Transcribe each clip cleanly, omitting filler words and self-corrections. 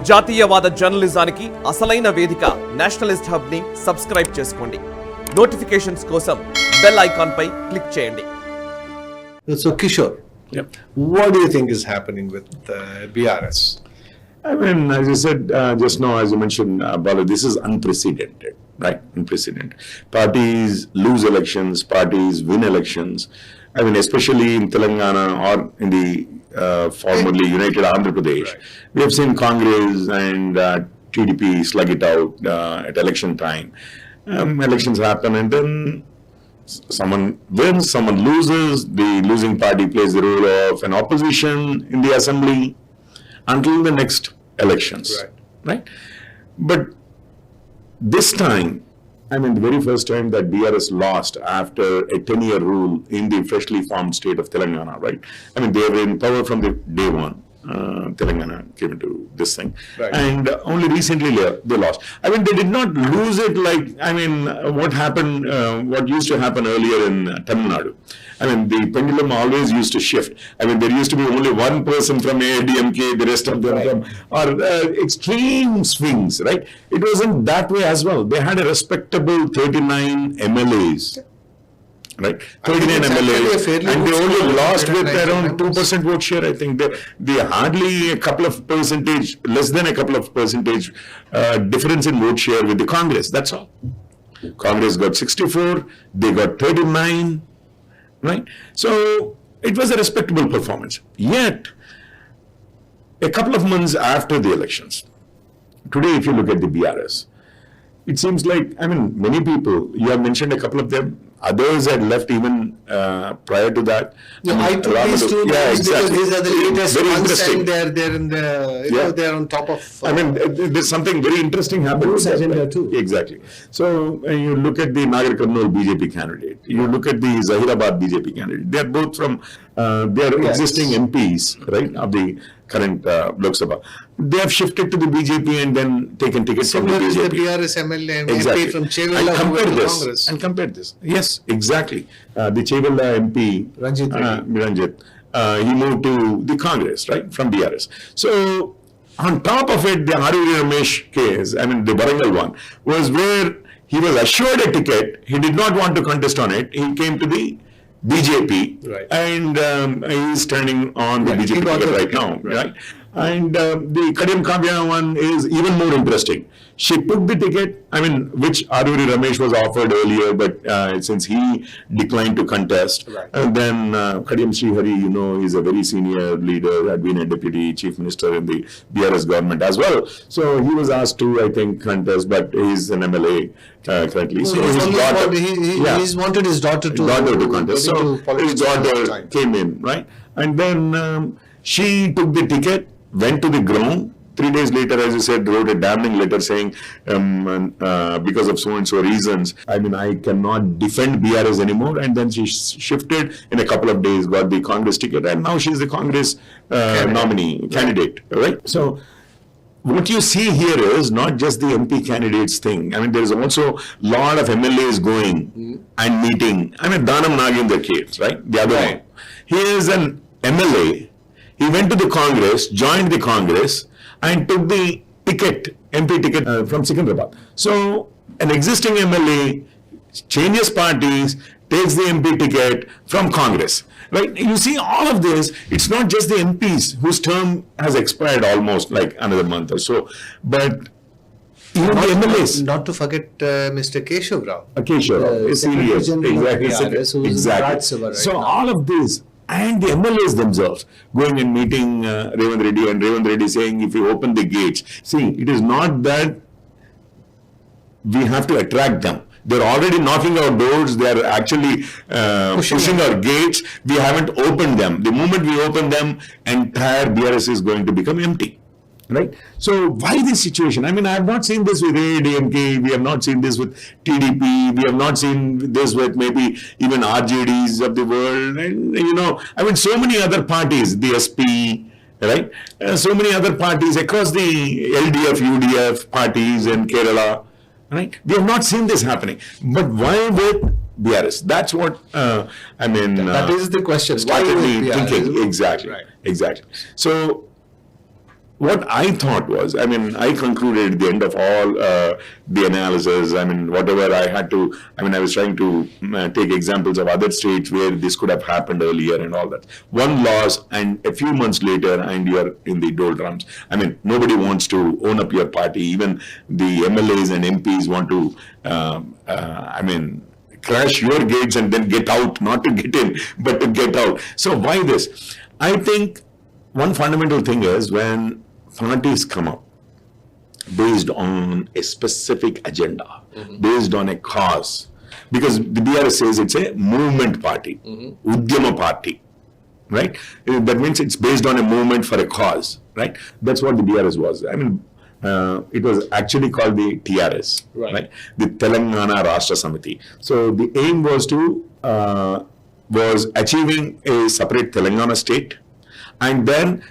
జాతీయవాద జర్నలిజానికి అసలైన వేదిక నేషనలిస్ట్ హబ్ ని సబ్స్క్రైబ్ చేసుకోండి. నోటిఫికేషన్స్ కోసం బెల్ ఐకాన్ పై క్లిక్ చేయండి. So Kishore, what do you think is happening with BRS? I mean, as you said just now, as you mentioned, Bala, this is unprecedented, right? Unprecedented. Parties lose elections, parties win elections. I mean, especially in Telangana or in the formerly United Andhra Pradesh, we have seen Congress and TDP slug it out at election time. Elections happen and then someone wins, someone loses, the losing party plays the role of an opposition in the assembly until the next elections, right? But this time, I mean, the very first time that BRS lost after a 10-year rule in the freshly formed state of Telangana, right? I mean, they were in power from the day one. Telangana came into this thing, and only recently they lost. I mean, they did not lose it like, I mean, what happened, what used to happen earlier in Tamil Nadu. I mean, the pendulum always used to shift. I mean, there used to be only one person from ADMK, the rest of them from, or extreme swings, right? It wasn't that way as well. They had a respectable 39 MLAs. Right, 39 MLAs, and they only lost with around 2% vote share. I think they hardly a couple of percentage, less than a couple of percentage difference in vote share with the Congress. That's all. Congress got 64, they got 39, right? So it was a respectable performance. Yet, a couple of months after the elections, today, if you look at the BRS, it seems like, I mean, many people, you have mentioned a couple of them, others had left even prior to that. No, I took these two names because these are the latest very ones interesting. and they're in the, you know, they're on top of... I mean, there's something very interesting happening. Agenda too. Exactly. So, you look at the Nagar Karnool BJP candidate, you look at the Zahirabad BJP candidate, they're both from, they're existing MPs, right, of the current Lok Sabha. They have shifted to the BJP and then taken tickets from the BJP. Similar is the BRS MLA and exactly. MP from Chevilla who went to Congress. And compare this. Yes, exactly. The Chevilla MP, Ranjit, he moved to the Congress, right, from BRS. So, on top of it, the Haruri Ramesh case, I mean, the Warangal one, was where he was assured a ticket. He did not want to contest on it. He came to the BJP, and he's turning on the BJP ticket right now, right? And the Kadiyam Kavya one is even more interesting. She took the ticket, I mean, which Aruri Ramesh was offered earlier, but since he declined to contest, and then Kadiyam Srihari, you know, is a very senior leader, had been a deputy chief minister in the BRS government as well. So he was asked to, I think, contest, but he's an MLA currently. So he's wanted his daughter to contest. So his daughter came in, right? And then she took the ticket, went to the ground. 3 days later, as you said, wrote a damning letter saying, because of so-and-so reasons, I mean, I cannot defend BRS anymore. And then she shifted in a couple of days, got the Congress ticket, and now she's the Congress candidate, right? So, what you see here is not just the MP candidates thing. I mean, there is also a lot of MLAs going and meeting. I mean, Danam Nagendra case, right? The other one. He is an MLA. He went to the Congress, joined the Congress, and took the ticket, MP ticket from Secunderabad. So, an existing MLA changes parties, takes the MP ticket from Congress, right? You see all of this, it's not just the MPs whose term has expired almost like another month or so, but even the MLAs. Not to forget Mr. Keshav Rao. Keshav Rao, senior, exactly. So, all of this, and the MLAs themselves going and meeting Revant Reddy, and Revant Reddy saying, if you open the gates, see, it is not that we have to attract them. They're already knocking our doors. They're actually pushing our gates. We haven't opened them. The moment we open them, entire BRS is going to become empty. Right? So why this situation? I mean, I have not seen this with ADMK, we have not seen this with TDP, we have not seen this with maybe even RJDs of the world, and you know, I mean, so many other parties, the SP, right? So many other parties across the LDF, UDF parties in Kerala, right? We have not seen this happening. But why with BRS? That's what, I mean. That is the question. Why with BRS? Thinking. Exactly. So, what I thought was, I mean, I concluded at the end of all the analysis, I mean, whatever I had to, I mean, I was trying to take examples of other states where this could have happened earlier and all that. One loss and a few months later and you're in the doldrums. I mean, nobody wants to own up your party. Even the MLAs and MPs want to, I mean, crash your gates and then get out, not to get in, but to get out. So why this? I think one fundamental thing is when parties come up based on a specific agenda, based on a cause, because the BRS says it's a movement party, Udyama party, right? That means it's based on a movement for a cause, right? That's what the BRS was. I mean, it was actually called the TRS, right? The Telangana Rashtra Samiti. So the aim was to was achieving a separate Telangana state. And then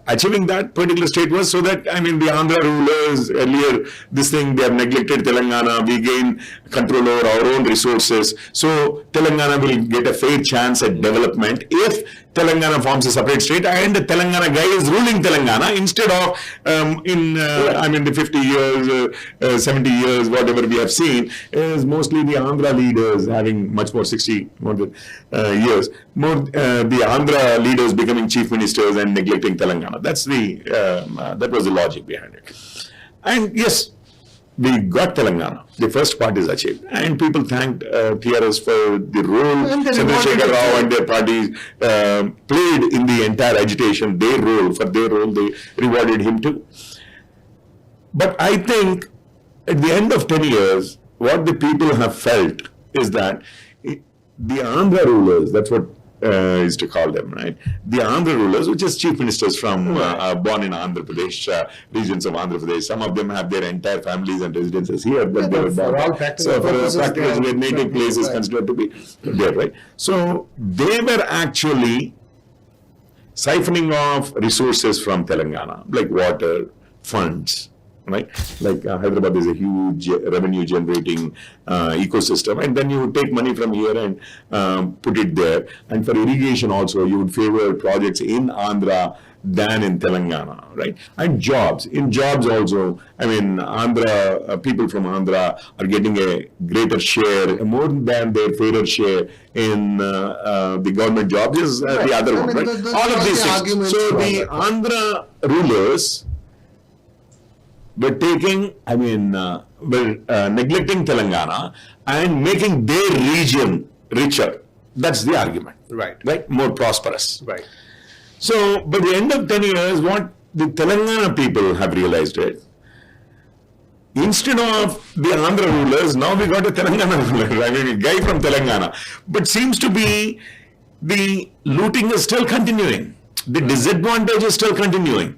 achieving that particular state was so that, I mean, the Andhra rulers earlier, this thing, they have neglected Telangana, we gain control over our own resources. So Telangana will get a fair chance at development if Telangana forms a separate state and the Telangana guy is ruling Telangana instead of I mean, the 50 years, 70 years, whatever we have seen, is mostly the Andhra leaders having much more 60 more than, years, more the Andhra leaders becoming chief ministers and neglecting Telangana. That's the, that was the logic behind it. And yes, we got Telangana. The first part is achieved. And people thanked TRS for the role Chandrasekhar Rao and their parties played in the entire agitation. Their role, for their role, they rewarded him too. But I think at the end of 10 years, what the people have felt is that the Andhra rulers, that's what is to call them, right? The Andhra rulers, which is chief ministers from born in Andhra Pradesh, regions of Andhra Pradesh. Some of them have their entire families and residences here, but they were born. So for practical, their native place is considered to be there, right? So they were actually siphoning off resources from Telangana, like water, funds, right? Like Hyderabad is a huge revenue generating ecosystem, and then you would take money from here and put it there. And for irrigation also, you would favor projects in Andhra than in Telangana, right? And jobs. In jobs also, I mean, Andhra, people from Andhra are getting a greater share, more than their fairer share in the government jobs is the other one, right? All of these things. So the Andhra rulers were taking, I mean, were neglecting Telangana and making their region richer. That's the argument. Right? More prosperous. So, by the end of 10 years, what the Telangana people have realized is, instead of the Andhra rulers, now we got a Telangana ruler, I mean, a guy from Telangana. But seems to be the looting is still continuing. The disadvantage is still continuing.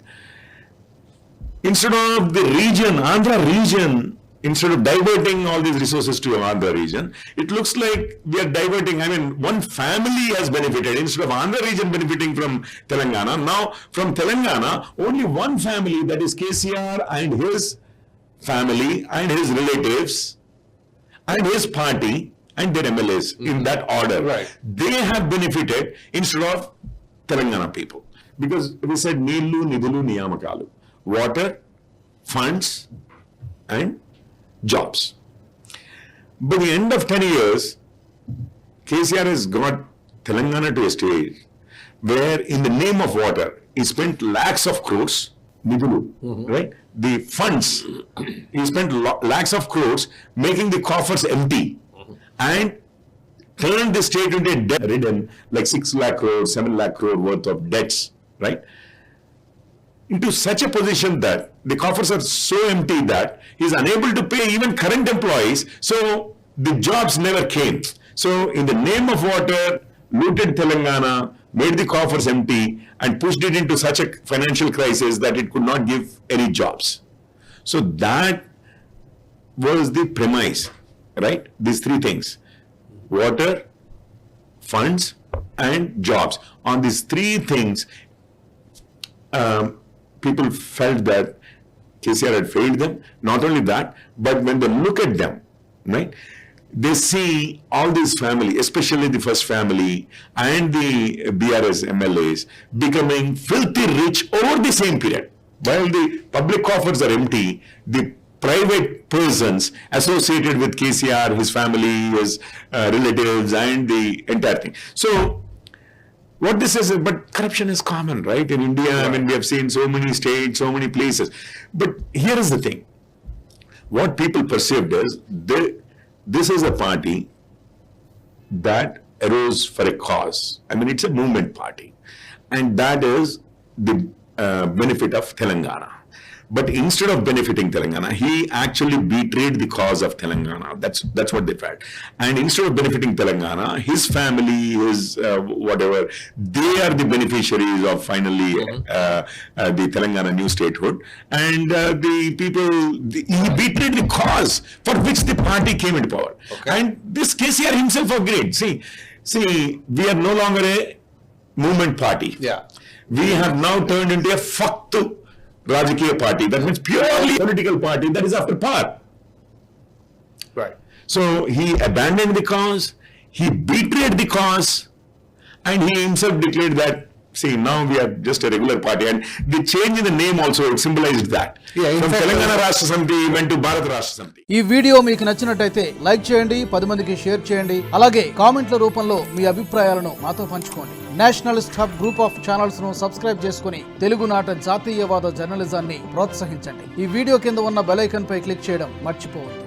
Instead of the region, Andhra region, instead of diverting all these resources to Andhra region, it looks like we are diverting, I mean, one family has benefited. Instead of Andhra region benefiting from Telangana, now from Telangana, only one family, that is KCR and his family and his relatives and his party and their MLAs, in that order. They have benefited instead of Telangana people. Because we said, Neelu, Nidulu, Niyamakalu. Water, funds, and jobs. By the end of 10 years, KCR has got Telangana to a stage where, in the name of water, he spent lakhs of crores, right? The funds, he spent lakhs of crores making the coffers empty and turned the state into a debt-ridden, like 6 lakh crore, 7 lakh crore worth of debts, right? Into such a position that the coffers are so empty that he is unable to pay even current employees, so the jobs never came. So in the name of water, looted Telangana, made the coffers empty and pushed it into such a financial crisis that it could not give any jobs. So that was the premise, right? These three things: water, funds, and jobs. On these three things, people felt that KCR had failed them. Not only that, but when they look at them, right, they see all these family, especially the first family and the BRS MLAs, becoming filthy rich over the same period. While the public coffers are empty, the private persons associated with KCR, his family, his relatives, and the entire thing. So, what this is, but corruption is common, right? In India, I mean, we have seen so many states, so many places. But here is the thing. What people perceived is, this is a party that arose for a cause. I mean, it's a movement party. And that is the benefit of Telangana. But instead of benefiting Telangana, he actually betrayed the cause of Telangana. That's what they felt. And instead of benefiting Telangana, his family, his whatever, they are the beneficiaries of finally the Telangana new statehood. And the people, he betrayed the cause for which the party came into power. Okay. And this KCR himself agreed. See, we are no longer a movement party. Yeah. We have now turned into a faktu Rajakiya party. That means purely political party that is after power. Right. So he abandoned the cause, he betrayed the cause, and he himself declared that, see, now we are just a regular party. And the change in the name also symbolized that. Yeah, from Telangana Rashtra Samiti went to Bharat Rashtra Samiti. ఈ video మీకు నచ్చినట్టయితే like చేయండి, 10 మందికి share చేయండి. అలాగే కామెంట్ల రూపంలో మీ అభిప్రాయాలను మాతో పంచుకోండి. Nationalist hub group of channels ను సబ్స్క్రైబ్ చేసుకుని తెలుగునాట జాతీయవాద జర్నలిజాన్ని ప్రోత్సహించండి. ఈ వీడియో కింద ఉన్న బెల్ ఐకాన్ పై క్లిక్ చేయడం మర్చిపోవద్దు.